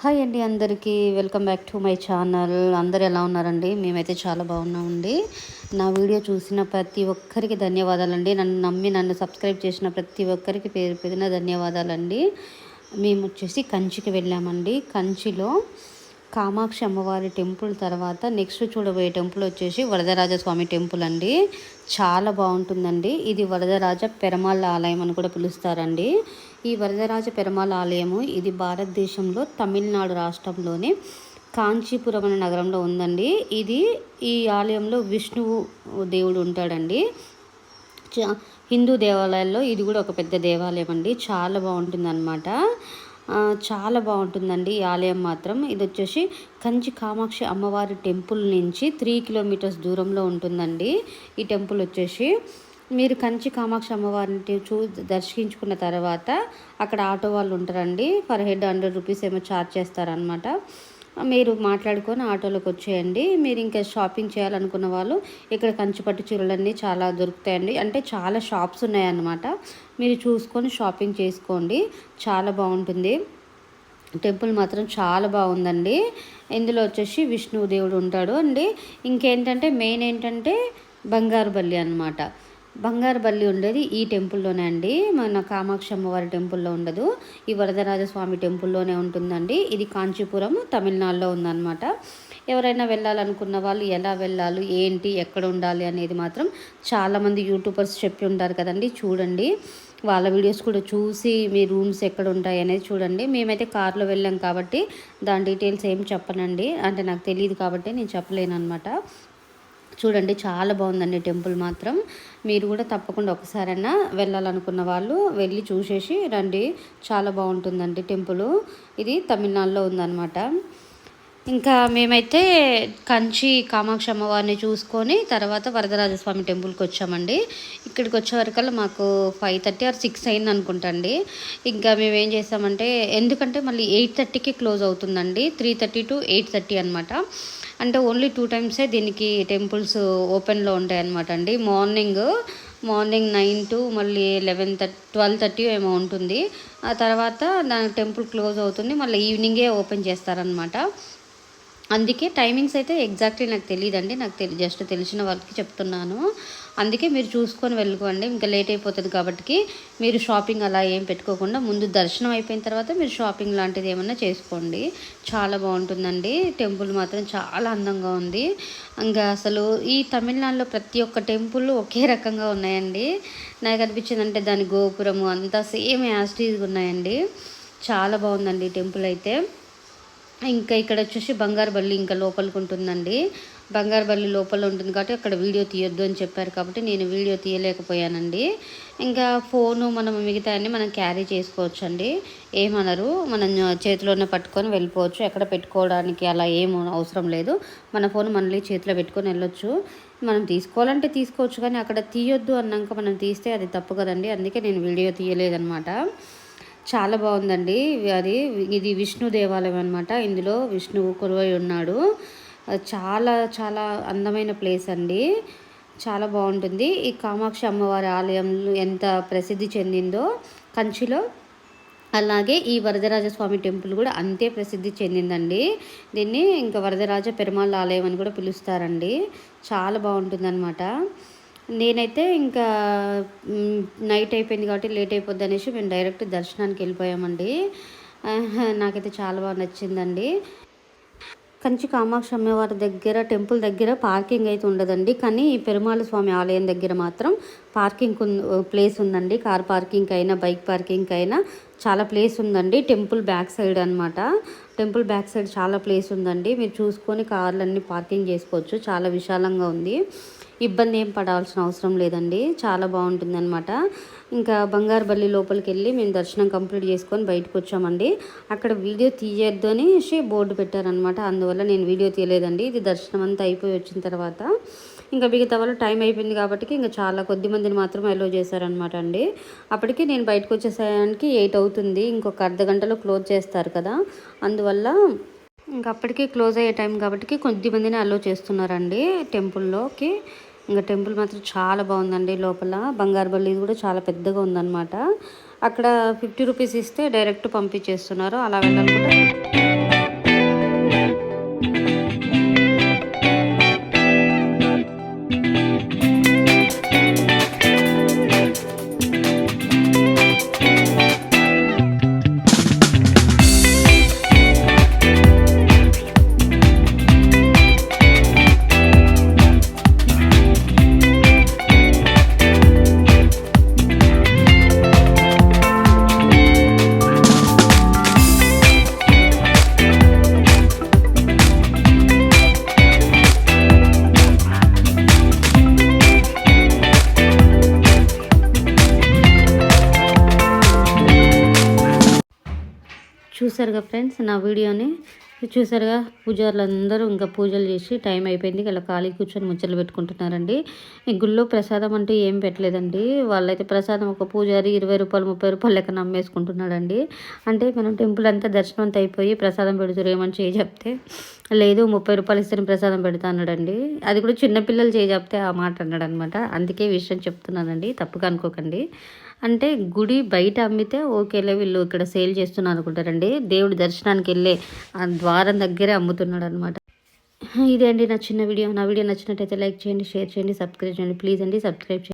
Hi అండి, అందరికీ welcome back to my channel. అందరు ఎలా ఉన్నారండి? మేమైతే చాలా బాగున్నామండి. నా వీడియో చూసిన ప్రతి ఒక్కరికి ధన్యవాదాలండి. నన్ను నమ్మి నన్ను సబ్స్క్రైబ్ చేసిన ప్రతి ఒక్కరికి పేరు పేరున ధన్యవాదాలండి. మేము వచ్చేసి కంచికి వెళ్ళామండి. కంచిలో కామాక్షి అమ్మవారి టెంపుల్ తర్వాత నెక్స్ట్ చూడబోయే టెంపుల్ వచ్చేసి వరదరాజస్వామి టెంపుల్ అండి. చాలా బాగుంటుందండి. ఇది వరదరాజ పెరమాళ్ళ ఆలయం అని కూడా పిలుస్తారండి. ఈ వరదరాజ పెరమాళ్ళ ఆలయము ఇది భారతదేశంలో తమిళనాడు రాష్ట్రంలోని కాంచీపురం అనే నగరంలో ఉందండి. ఈ ఆలయంలో విష్ణువు దేవుడు ఉంటాడండి. హిందూ దేవాలయాల్లో ఇది కూడా ఒక పెద్ద దేవాలయం అండి. చాలా బాగుంటుందన్నమాట. చాలా బాగుంటుందండి ఈ ఆలయం మాత్రం. ఇది వచ్చేసి కంచి కామాక్షి అమ్మవారి టెంపుల్ నుంచి 3 కిలోమీటర్స్ దూరంలో ఉంటుందండి. ఈ టెంపుల్ వచ్చేసి మీరు కంచి కామాక్షి అమ్మవారిని దర్శించుకున్న తర్వాత అక్కడ ఆటో వాళ్ళు ఉంటారండి. పర్ హెడ్ 100 రూపీస్ ఏమో ఛార్జ్ చేస్తారనమాట. మీరు మాట్లాడుకొని ఆటోలోకి వచ్చేయండి. మీరు ఇంకా షాపింగ్ చేయాలనుకున్న వాళ్ళు ఇక్కడ కంచిపట్టు చీరలన్నీ చాలా దొరుకుతాయండి. అంటే చాలా షాప్స్ ఉన్నాయన్నమాట. మీరు చూసుకొని షాపింగ్ చేసుకోండి. చాలా బాగుంటుంది. టెంపుల్ మాత్రం చాలా బాగుందండి. ఇందులో వచ్చేసి విష్ణువు దేవుడు ఉంటాడు అండి. ఇంకేంటంటే మెయిన్ ఏంటంటే బంగారు బల్లి అనమాట. బంగారు బల్లి ఉండేది ఈ టెంపుల్లోనే అండి. మన కామాక్షి అమ్మవారి టెంపుల్లో ఉండదు. ఈ వరదరాజస్వామి టెంపుల్లోనే ఉంటుందండి. ఇది కాంచీపురం తమిళనాడులో ఉందన్నమాట. ఎవరైనా వెళ్ళాలనుకున్న వాళ్ళు ఎలా వెళ్ళాలి, ఏంటి, ఎక్కడ ఉండాలి అనేది మాత్రం చాలామంది యూట్యూబర్స్ చెప్పి ఉంటారు కదండి. చూడండి, వాళ్ళ వీడియోస్ కూడా చూసి మీ రూమ్స్ ఎక్కడ ఉంటాయి అనేది చూడండి. మేమైతే కార్లో వెళ్ళాం కాబట్టి దాని డీటెయిల్స్ ఏం చెప్పనండి. అంటే నాకు తెలియదు కాబట్టి నేను చెప్పలేను అనమాట. చూడండి, చాలా బాగుందండి టెంపుల్ మాత్రం. మీరు కూడా తప్పకుండా ఒకసారైనా వెళ్ళాలనుకున్న వాళ్ళు వెళ్ళి చూసేసి రండి. చాలా బాగుంటుందండి టెంపుల్. ఇది తమిళనాడులో ఉందన్నమాట. ఇంకా మేమైతే కంచి కామాక్షి అమ్మవారిని చూసుకొని తర్వాత వరదరాజస్వామి టెంపుల్కి వచ్చామండి. ఇక్కడికి వచ్చేవరకల్లా మాకు 5:30 or 6 అయింది అనుకుంటండి. ఇంకా మేము ఏం చేసామంటే, ఎందుకంటే మళ్ళీ 8:30కి క్లోజ్ అవుతుందండి. 3:30 to 8:30 అనమాట. అంటే ఓన్లీ 2 టైమ్సే దీనికి టెంపుల్స్ ఓపెన్లో ఉంటాయి అనమాట అండి. మార్నింగ్ 9 to మళ్ళీ 12:30 ఏమో ఉంటుంది. ఆ తర్వాత దాని టెంపుల్ క్లోజ్ అవుతుంది. మళ్ళీ ఈవినింగే ఓపెన్ చేస్తారనమాట. అందుకే టైమింగ్స్ అయితే ఎగ్జాక్ట్లీ నాకు తెలియదండి. జస్ట్ తెలిసిన వాళ్ళకి చెప్తున్నాను. అందుకే మీరు చూసుకొని వెళ్ళుకోండి. ఇంకా లేట్ అయిపోతుంది కాబట్టి మీరు షాపింగ్ అలా ఏం పెట్టుకోకుండా ముందు దర్శనం అయిపోయిన తర్వాత మీరు షాపింగ్ లాంటిది ఏమన్నా చేసుకోండి. చాలా బాగుంటుందండి. టెంపుల్ మాత్రం చాలా అందంగా ఉంది. ఇంకా అసలు ఈ తమిళనాడులో ప్రతి ఒక్క టెంపుల్ ఒకే రకంగా ఉన్నాయండి. నాకు అనిపించింది అంటే దాని గోపురము అంతా సేమ్ యాస్టీజ్గా ఉన్నాయండి. చాలా బాగుందండి టెంపుల్ అయితే. ఇంకా ఇక్కడ వచ్చేసి బంగారు బల్లి ఇంకా లోపలికి ఉంటుందండి. బంగారు బల్లి లోపల ఉంటుంది కాబట్టి అక్కడ వీడియో తీయొద్దు అని చెప్పారు కాబట్టి నేను వీడియో తీయలేకపోయానండి. ఇంకా ఫోను మనం మిగతా అన్నీ మనం క్యారీ చేసుకోవచ్చు అండి. ఏమనరు. మనం చేతిలోనే పట్టుకొని వెళ్ళిపోవచ్చు. ఎక్కడ పెట్టుకోవడానికి అలా ఏం అవసరం లేదు. మన ఫోన్ మళ్ళీ చేతిలో పెట్టుకొని వెళ్ళొచ్చు. మనం తీసుకోవాలంటే తీసుకోవచ్చు, కానీ అక్కడ తీయొద్దు అన్నాక మనం తీస్తే అది తప్పు కదండి. అందుకే నేను వీడియో తీయలేదన్నమాట. చాలా బాగుందండి. ఇది విష్ణు దేవాలయం అనమాట. ఇందులో విష్ణువు కొలువై ఉన్నాడు. చాలా చాలా అందమైన ప్లేస్ అండి. చాలా బాగుంటుంది. ఈ కామాక్షి అమ్మవారి ఆలయం ఎంత ప్రసిద్ధి చెందిందో కంచిలో, అలాగే ఈ వరదరాజస్వామి టెంపుల్ కూడా అంతే ప్రసిద్ధి చెందిందండి. దీన్ని ఇంకా వరదరాజ పెరుమాళ్ళ ఆలయం అని కూడా పిలుస్తారండి. చాలా బాగుంటుందన్నమాట. నేనైతే ఇంకా నైట్ అయిపోయింది కాబట్టి లేట్ అయిపోద్ది అనేసి మేము డైరెక్ట్ దర్శనానికి వెళ్ళిపోయామండి. నాకైతే చాలా బాగా నచ్చిందండి. కంచి కామాక్షి అమ్మవారి దగ్గర టెంపుల్ దగ్గర పార్కింగ్ అయితే ఉండదండి. కానీ ఈ పెరుమాళ స్వామి ఆలయం దగ్గర మాత్రం పార్కింగ్ ప్లేస్ ఉందండి. కార్ పార్కింగ్ అయినా బైక్ పార్కింగ్ అయినా చాలా ప్లేస్ ఉందండి. టెంపుల్ బ్యాక్ సైడ్ అనమాట. టెంపుల్ బ్యాక్ సైడ్ చాలా ప్లేస్ ఉందండి. మీరు చూసుకొని కార్లన్నీ పార్కింగ్ చేసుకోవచ్చు. చాలా విశాలంగా ఉంది. ఇబ్బంది ఏం పడాల్సిన అవసరం లేదండి. చాలా బాగుంటుంది అనమాట. ఇంకా బంగారు బల్లి లోపలికి వెళ్ళి మేము దర్శనం కంప్లీట్ చేసుకొని బయటకు వచ్చామండి. అక్కడ వీడియో తీయొద్దు అనేసి బోర్డు పెట్టారనమాట. అందువల్ల నేను వీడియో తీయలేదండి. ఇది దర్శనం అంతా అయిపోయి వచ్చిన తర్వాత ఇంకా మిగతా వాళ్ళు టైం అయిపోయింది కాబట్టి ఇంకా చాలా కొద్ది మందిని మాత్రం అలో చేశారనమాట అండి. అప్పటికి నేను బయటకు వచ్చేసానికి 8 అవుతుంది. ఇంకొక అర్ధ గంటలో క్లోజ్ చేస్తారు కదా, అందువల్ల ఇంకా అప్పటికి క్లోజ్ అయ్యే టైం కాబట్టి కొద్ది మందిని అలో చేస్తున్నారండి టెంపుల్లోకి. ఇంకా టెంపుల్ మాత్రం చాలా బాగుందండి. లోపల బంగారు బల్లి కూడా చాలా పెద్దగా ఉందన్నమాట. అక్కడ 50 రూపీస్ ఇస్తే డైరెక్ట్ పంపించేస్తున్నారు. అలా వెళ్ళాలి కూడా చూసారుగా ఫ్రెండ్స్ నా వీడియోని చూసారుగా. పూజారులు అందరూ ఇంకా పూజలు చేసి టైం అయిపోయింది, ఇలా ఖాళీ కూర్చొని ముచ్చట్లు పెట్టుకుంటున్నారండి. ఈ గుళ్ళో ప్రసాదం అంటూ ఏం పెట్టలేదండి. వాళ్ళైతే ప్రసాదం ఒక పూజారి 20 రూపాయలు 30 రూపాయలు లెక్క నమ్మేసుకుంటున్నాడండి. అంటే మనం టెంపుల్ అంతా దర్శనం అంతా అయిపోయి ప్రసాదం పెడుతురు ఏమని చేయి చెప్తే, లేదు 30 రూపాయలు ఇస్తే ప్రసాదం పెడతా అన్నాడండి. అది కూడా చిన్నపిల్లలు చేయి చెప్తే ఆ మాట అన్నాడు అనమాట. అందుకే ఈ విషయం చెప్తున్నానండి, తప్పుగా అనుకోకండి. అంటే గుడి బయట అమ్మితే ఓకేలే, వీళ్ళు ఇక్కడ సేల్ చేస్తున్నారు అనుకుంటారండి. దేవుడి దర్శనానికి వెళ్ళే ఆ ద్వారం దగ్గరే అమ్ముతున్నాడు అనమాట. ఇదే అండి నా చిన్న వీడియో. నా వీడియో నచ్చినట్టయితే లైక్ చేయండి, షేర్ చేయండి, సబ్స్క్రైబ్ చేయండి. ప్లీజ్ అండి సబ్స్క్రైబ్ చేయండి.